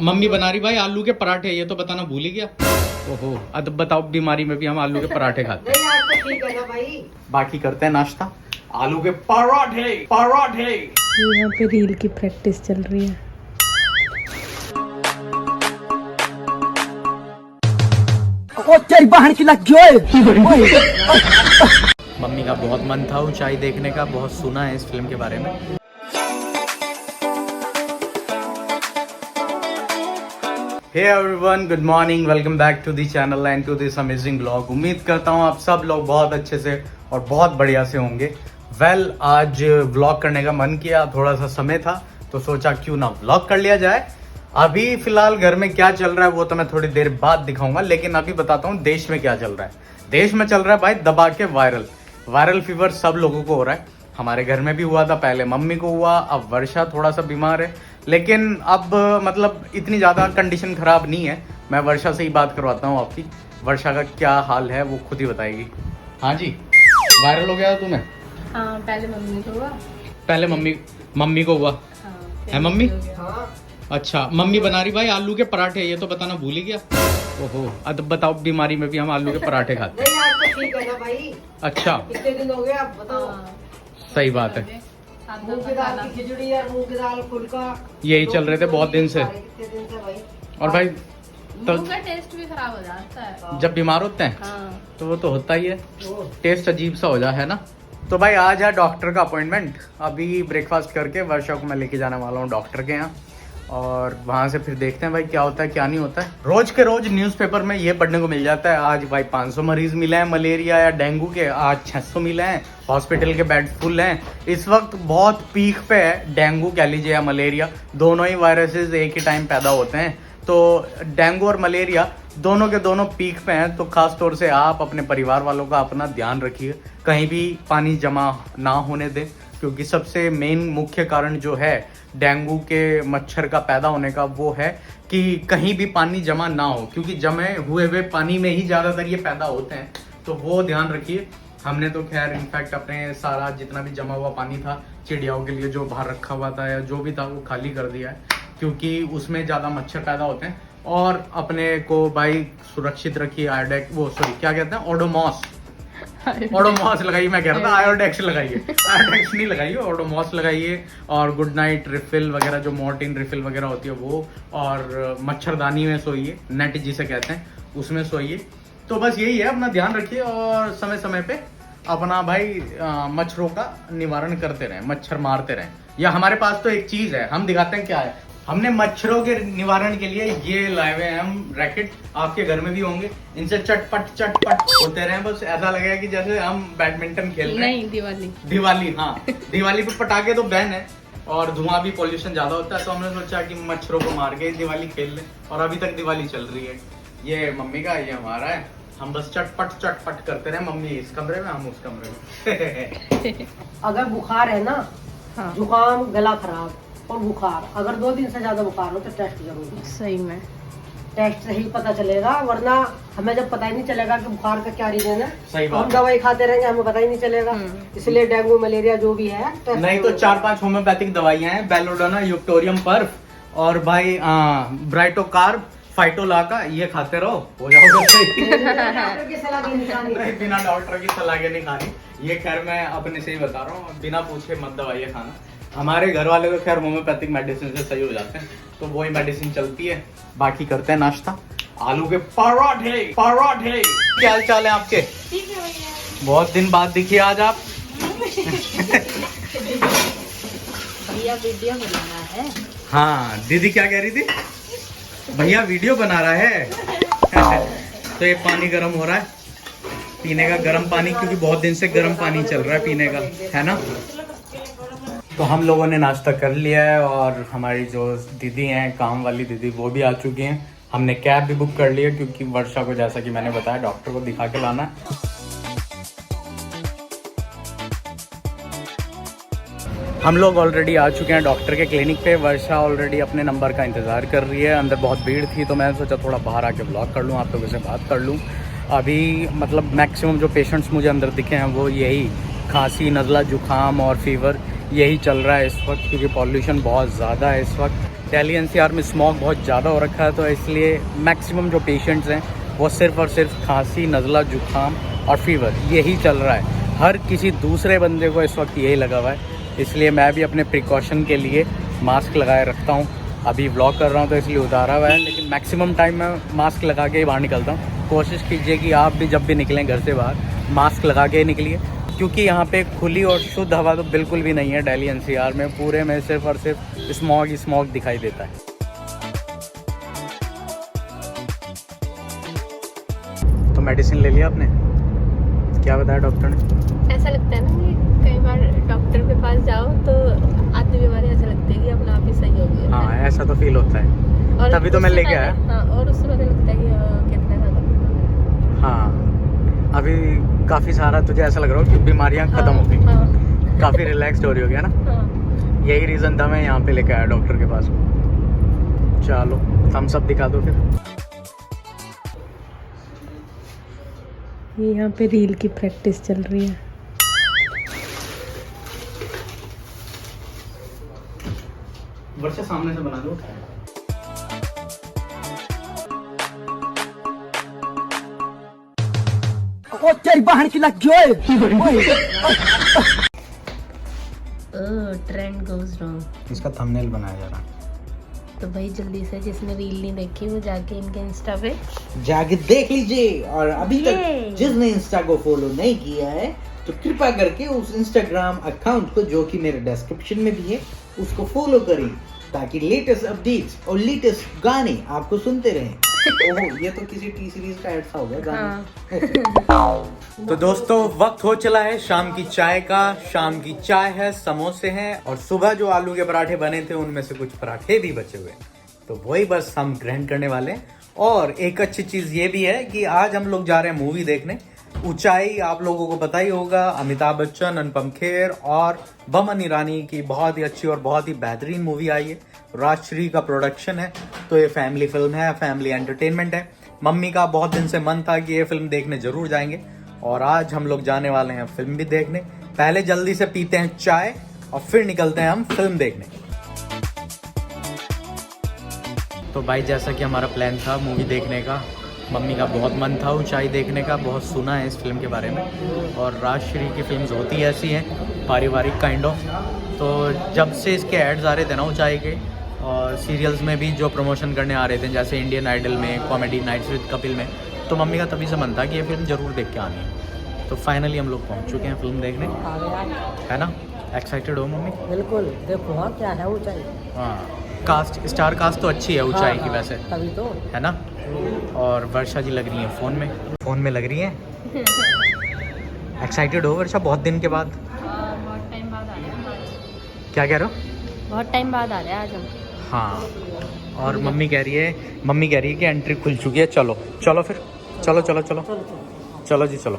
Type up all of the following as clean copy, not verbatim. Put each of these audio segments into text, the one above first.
Mummy बना रही भाई आलू के पराठे, ये तो बताना भूल ही गया। ओहो, अब बताओ बीमारी में भी हम आलू के पराठे खाते हैं। नहीं आज तो ठीक है ना भाई। बाकी करते हैं नाश्ता, आलू के पराठे पराठे। यहाँ पे रील की प्रैक्टिस चल रही है। तेरी बहन की लग मम्मी का बहुत मन था ऊंचाई देखने का, बहुत सुना है इस फिल्म के बारे में। Hey everyone, good morning, welcome back to the channel and to this amazing vlog. उम्मीद करता हूँ आप सब लोग बहुत अच्छे से और बहुत बढ़िया से होंगे। आज व्लॉग करने का मन किया, थोड़ा सा समय था तो सोचा क्यों ना व्लॉग कर लिया जाए। अभी फिलहाल घर में क्या चल रहा है वो तो मैं थोड़ी देर बाद दिखाऊंगा, लेकिन अभी बताता हूँ देश में क्या चल रहा है। देश में चल रहा है भाई दबा के वायरल फीवर सब लोगों को हो रहा है। हमारे घर में भी हुआ था, पहले मम्मी को हुआ, अब वर्षा थोड़ा सा बीमार है, लेकिन अब मतलब इतनी ज़्यादा कंडीशन खराब नहीं है। मैं वर्षा से ही बात करवाता हूँ आपकी, वर्षा का क्या हाल है वो खुद ही बताएगी। हाँ जी, वायरल हो गया तुम्हें? हाँ, पहले मम्मी को हुआ। पहले मम्मी को हुआ है। मम्मी अच्छा, मम्मी बना रही भाई आलू के पराठे, ये तो बताना भूल ही गया। ओहो, अब बताओ बीमारी में भी हम आलू के पराठे खाते हैं। नहीं आज तो ठीक है ना भाई। अच्छा, कितने दिन हो गए आप बताओ। सही बात है। मूंग की दाल की खिचड़ी और मूंग की दाल फुल्का यही चल रहे थे बहुत दिन से। कितने दिन से भाई। और भाई तो मूंग का टेस्ट भी खराब हो जाता है। जब बीमार होते हैं हाँ। तो वो तो होता ही है, ओ, टेस्ट अजीब सा हो जाए, है ना। तो भाई आज है डॉक्टर का अपॉइंटमेंट। अभी ब्रेकफास्ट करके वर्षा को मैं लेके जाने वाला हूँ डॉक्टर के यहाँ, और वहाँ से फिर देखते हैं भाई क्या होता है क्या नहीं होता है। रोज के रोज न्यूज़पेपर में ये पढ़ने को मिल जाता है, आज भाई 500 मरीज मिले हैं मलेरिया या डेंगू के, आज 600 मिले हैं, हॉस्पिटल के बेड फुल हैं। इस वक्त बहुत पीक पे है डेंगू कह लीजिए या मलेरिया, दोनों ही वायरसेस एक ही टाइम पैदा होते हैं। तो डेंगू और मलेरिया दोनों के दोनों पीक पे हैं, तो खास तौर से आप अपने परिवार वालों का अपना ध्यान रखिए, कहीं भी पानी जमा ना होने दें, क्योंकि सबसे मेन मुख्य कारण जो है डेंगू के मच्छर का पैदा होने का वो है कि कहीं भी पानी जमा ना हो, क्योंकि जमे हुए पानी में ही ज़्यादातर ये पैदा होते हैं, तो वो ध्यान रखिए। हमने तो खैर इनफैक्ट अपने सारा जितना भी जमा हुआ पानी था चिड़ियाओं के लिए जो बाहर रखा हुआ था या जो भी था वो खाली कर दिया है, क्योंकि उसमें ज़्यादा मच्छर पैदा होते हैं। और अपने को भाई सुरक्षित रखिए। क्या कहते हैं, ओडोमॉस लगाइए। मैं कह रहा था आयोडेक्स लगाइए, आयोडेक्स नहीं लगाइए, ओडोमॉस लगाइए। और गुड नाइट रिफिल वगैरह, जो मॉर्टिन रिफिल वगैरह होती है वो, और मच्छरदानी में सोइए, नेट जिसे कहते हैं उसमें सोइए। तो बस यही है, अपना ध्यान रखिए और समय समय पे अपना भाई मच्छरों का निवारण करते रहें, मच्छर मारते रहें। या हमारे पास तो एक चीज है, हम दिखाते हैं क्या है। हमने मच्छरों के निवारण के लिए ये लाए हुए हैं हम रैकेट, आपके घर में भी होंगे। इनसे चटपट होते रहे, बस ऐसा लगेगा कि जैसे हम बैडमिंटन खेल रहे हैं। नहीं, दिवाली हाँ दिवाली पे पटाखे तो बैन है और धुआं भी, पॉल्यूशन ज्यादा होता है, तो हमने सोचा कि मच्छरों को मार के दिवाली खेल लें, और अभी तक दिवाली चल रही है। ये मम्मी का, ये हमारा है, हम बस चटपट करते रहे, मम्मी इस कमरे में, हम उस कमरे में। अगर बुखार है ना, हाँ। जुकाम, गला खराब और बुखार, अगर 2 दिन से ज्यादा बुखार हो तो टेस्ट जरूर। सही में टेस्ट से ही पता चलेगा, वरना हमें जब पता ही नहीं चलेगा कि बुखार का क्या रीजन है, सही बात। हम दवाई खाते रहेंगे, हमें पता ही नहीं चलेगा। इसलिए डेंगू मलेरिया जो भी है टेस्ट नहीं तो 4-5 होम्योपैथिक दवाइयां हैं, बेलोडोना, यूक्टोरियम पर्फ और भाई ब्राइटोकार्ब, फाइटोला का, ये खाते रहो, हो जाओगे सही। डॉक्टर की सलाह की निशानी। नहीं, बिना डॉक्टर की सलाह के नहीं खानी, ये खैर मैं अपने से ही बता रहा हूँ, बिना पूछे मत दवाइयाँ खाना। हमारे घर वाले तो खैर होम्योपैथिक मेडिसिन से सही हो जाते हैं, तो वही मेडिसिन चलती है। बाकी करते हैं नाश्ता, आलू के पराठे। क्या हाल चाल है आपके? ठीक है भैया। बहुत दिन बाद दिखी आज आप। भैया वीडियो बनाना है। हाँ, दीदी क्या कह रही थी? भैया वीडियो बना रहा है। तो ये पानी गर्म हो रहा है, पीने का गर्म पानी, क्योंकि बहुत दिन से गर्म पानी चल रहा है पीने का, है ना। तो हम लोगों ने नाश्ता कर लिया है, और हमारी जो दीदी हैं, काम वाली दीदी, वो भी आ चुकी हैं। हमने कैब भी बुक कर लिया, क्योंकि वर्षा को, जैसा कि मैंने बताया, डॉक्टर को दिखा के लाना है। हम लोग ऑलरेडी आ चुके हैं डॉक्टर के क्लिनिक पे। वर्षा ऑलरेडी अपने नंबर का इंतज़ार कर रही है, अंदर बहुत भीड़ थी, तो मैंने सोचा थोड़ा बाहर आके ब्लॉग कर लूँ, आप लोगों से बात कर लूँ। अभी मतलब मैक्सिमम जो पेशेंट्स मुझे अंदर दिखे हैं वो यही खांसी, नज़ला, जुकाम और फीवर, यही चल रहा है इस वक्त, क्योंकि पॉल्यूशन बहुत ज़्यादा है इस वक्त। दिल्ली एनसीआर में स्मॉग बहुत ज़्यादा हो रखा है, तो इसलिए मैक्सिमम जो पेशेंट्स हैं वो सिर्फ और सिर्फ खांसी, नज़ला, जुकाम और फीवर यही चल रहा है। हर किसी दूसरे बंदे को इस वक्त यही लगा हुआ है, इसलिए मैं भी अपने प्रिकॉशन के लिए मास्क लगाए रखता हूँ। अभी व्लॉग कर रहा हूँ तो इसलिए उतारा हुआ है, लेकिन मैक्सिमम टाइम मैं मास्क लगा के ही बाहर निकलता हूँ। कोशिश कीजिए कि आप भी जब भी निकलें घर से बाहर मास्क लगा के ही निकलिए, क्योंकि यहाँ पे खुली और शुद्ध हवा तो बिल्कुल भी नहीं है दिल्ली एनसीआर में। पूरे में सिर्फ और सिर्फ स्मॉग ही स्मॉग दिखाई देता है। तो मेडिसिन ले लिया आपने? क्या बताया डॉक्टर ने? ऐसा लगता है ना कि कई बार डॉक्टर के पास जाओ तो आधी बीमारी ऐसा लगता है कि अपना आप ही सही हो गया। हाँ, ऐसा तो फील होता है। और तभी तो मैं लेके आया। हाँ, और उससे पता लगता है कि कितना ज़्यादा। हाँ, अभी काफ़ी सारा तुझे ऐसा लग रहा हो कि बीमारियाँ ख़त्म हो गई। हाँ, काफ़ी रिलैक्स्ड हो रही हो गया ना? हाँ। यही रीज़न था मैं यहाँ पे लेके आया डॉक्टर के पास। चलो थम्स अप दिखा दो फिर। ये यहाँ पे रील की प्रैक्टिस चल रही है। वर्षा सामने से बना दो। ओ तेरी बहन की लग गई। Trend goes wrong. इसका थंबनेल बनाया जा रहा। तो भाई जल्दी से जिसने रील नहीं देखी वो जाके इनके इंस्टा पे जाके देख लीजिए, और अभी ये। तक जिसने इंस्टा को फॉलो नहीं किया है तो कृपया करके उस इंस्टाग्राम अकाउंट को, जो कि मेरे डिस्क्रिप्शन में भी है, उसको फॉलो करें, ताकि लेटेस्ट अपडेट्स और लेटेस्ट गाने आपको सुनते रहें। ओहो, ये तो किसी टी सीरीज का ऐड सा हो गया गाने। तो दोस्तों वक्त हो चला है शाम की चाय का। शाम की चाय है, समोसे हैं, और सुबह जो आलू के पराठे बने थे उनमें से कुछ पराठे भी बचे हुए हैं, तो वही बस हम ग्रहण करने वाले हैं। और एक अच्छी चीज ये भी है कि आज हम लोग जा रहे हैं मूवी देखने। ऊंचाई आप लोगों को पता ही होगा, अमिताभ बच्चन, अनुपम खेर और बमन ईरानी की बहुत ही अच्छी और बहुत ही बेहतरीन मूवी आई है। राजश्री का प्रोडक्शन है, तो ये फैमिली फिल्म है, फैमिली एंटरटेनमेंट है। मम्मी का बहुत दिन से मन था कि ये फिल्म देखने जरूर जाएंगे, और आज हम लोग जाने वाले हैं फिल्म भी देखने। पहले जल्दी से पीते हैं चाय और फिर निकलते हैं हम फिल्म देखने। तो भाई जैसा कि हमारा प्लान था मूवी देखने का, मम्मी का बहुत मन था ऊंचाई देखने का, बहुत सुना है इस फिल्म के बारे में, और राजश्री की फिल्म्स होती ऐसी हैं, पारिवारिक काइंड ऑफ। तो जब से इसके एड्स आ रहे थे ना ऊंचाई के, और सीरियल्स में भी जो प्रमोशन करने आ रहे थे, जैसे इंडियन आइडल में, कॉमेडी नाइट्स विद कपिल में, तो मम्मी का तभी से मन था कि ये फिल्म ज़रूर देख के आनी है। तो फाइनली हम लोग पहुंच चुके हैं फिल्म देखने, है ना? एक्साइटेड हो मम्मी? बिल्कुल, देखो हाँ क्या है ऊंचाई। हाँ, कास्ट, स्टार कास्ट तो अच्छी है ऊंचाई की वैसे, तभी तो है ना? और वर्षा जी लग रही हैं फ़ोन में लग रही हैं। एक्साइटेड हो वर्षा बहुत दिन के बाद? बहुत टाइम बाद आ रहे हैं आज। क्या कह रहे हो? बहुत टाइम बाद आ रहे हैं आज हम। हाँ, और मम्मी कह रही है कि एंट्री खुल चुकी है। चलो फिर, चलो जी चलो।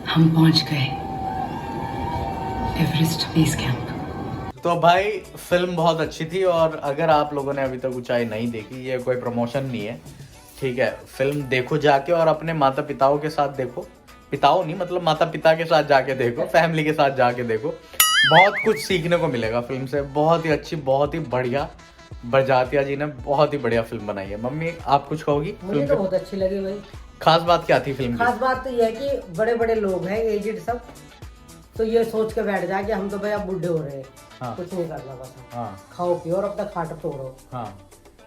हम पहुंच गए एवरेस्ट बेस कैंप। तो भाई फिल्म बहुत अच्छी थी, और अगर आप लोगों ने अभी तक ऊंचाई नहीं देखी, ये कोई प्रमोशन नहीं है, ठीक है? फिल्म देखो जाके, और अपने माता पिताओं के साथ देखो। पिताओं नहीं, मतलब माता पिता के साथ जाके देखो, फैमिली के साथ जाके देखो। बहुत कुछ सीखने को मिलेगा फिल्म से। बहुत ही अच्छी, बहुत ही बढ़िया, बरजातिया जी ने बहुत ही बढ़िया फिल्म बनाई है। मम्मी आप कुछ कहोगी मुझे फिल्म तो पे? बहुत अच्छी लगी भाई। खास बात क्या थी फिल्म खास की? बात तो ये है कि बड़े बड़े लोग हैं, एजेड सब, तो ये सोच के बैठ जाए कि हम तो भाई अब बुढ़े हो रहे हैं, हाँ। कुछ नहीं करना, बस हाँ खाओ पियो और अपना खाट तोड़ो। हाँ,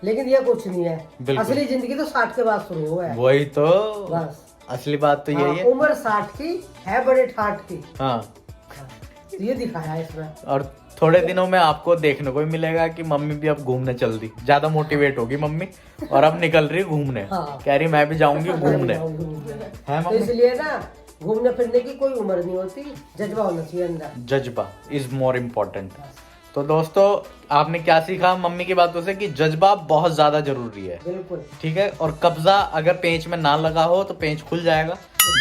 लेकिन ये कुछ नहीं है। बिल्कुल। असली जिंदगी तो 60 के बाद शुरू हुआ है। वही तो बस असली बात तो यही है। उम्र 60 की है, बड़े ठाठ की। हाँ, तो ये दिखाया है इसमें। और थोड़े दिनों में आपको देखने को ही मिलेगा कि मम्मी भी अब घूमने चल दी, ज्यादा मोटिवेट होगी मम्मी, और अब निकल रही घूमने। हाँ। कह रही मैं भी जाऊंगी घूमने, है तो मम्मी? इसलिए ना घूमने फिरने की कोई उम्र नहीं होती, जज्बा होना चाहिए अंदर। जज्बा इज मोर इम्पोर्टेंट। तो दोस्तों आपने क्या सीखा मम्मी की बातों से? कि जज्बा बहुत ज्यादा जरूरी है, बिल्कुल। ठीक है? और कब्जा अगर पेंच में ना लगा हो तो पेंच खुल जाएगा।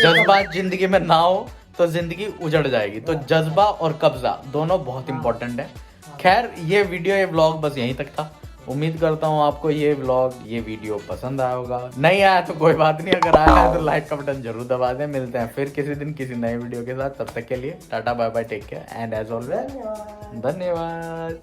जज्बा जिंदगी में ना हो तो जिंदगी उजड़ जाएगी। तो जज्बा और कब्जा दोनों बहुत इंपॉर्टेंट है। खैर ये वीडियो, ये व्लॉग बस यहीं तक था। उम्मीद करता हूँ आपको ये व्लॉग, ये वीडियो पसंद आया होगा। नहीं आया तो कोई बात नहीं, अगर आया है तो लाइक का बटन जरूर दबा दें। मिलते हैं फिर किसी दिन किसी नए वीडियो के साथ। तब तक के लिए tata bye bye, take care and as always धन्यवाद।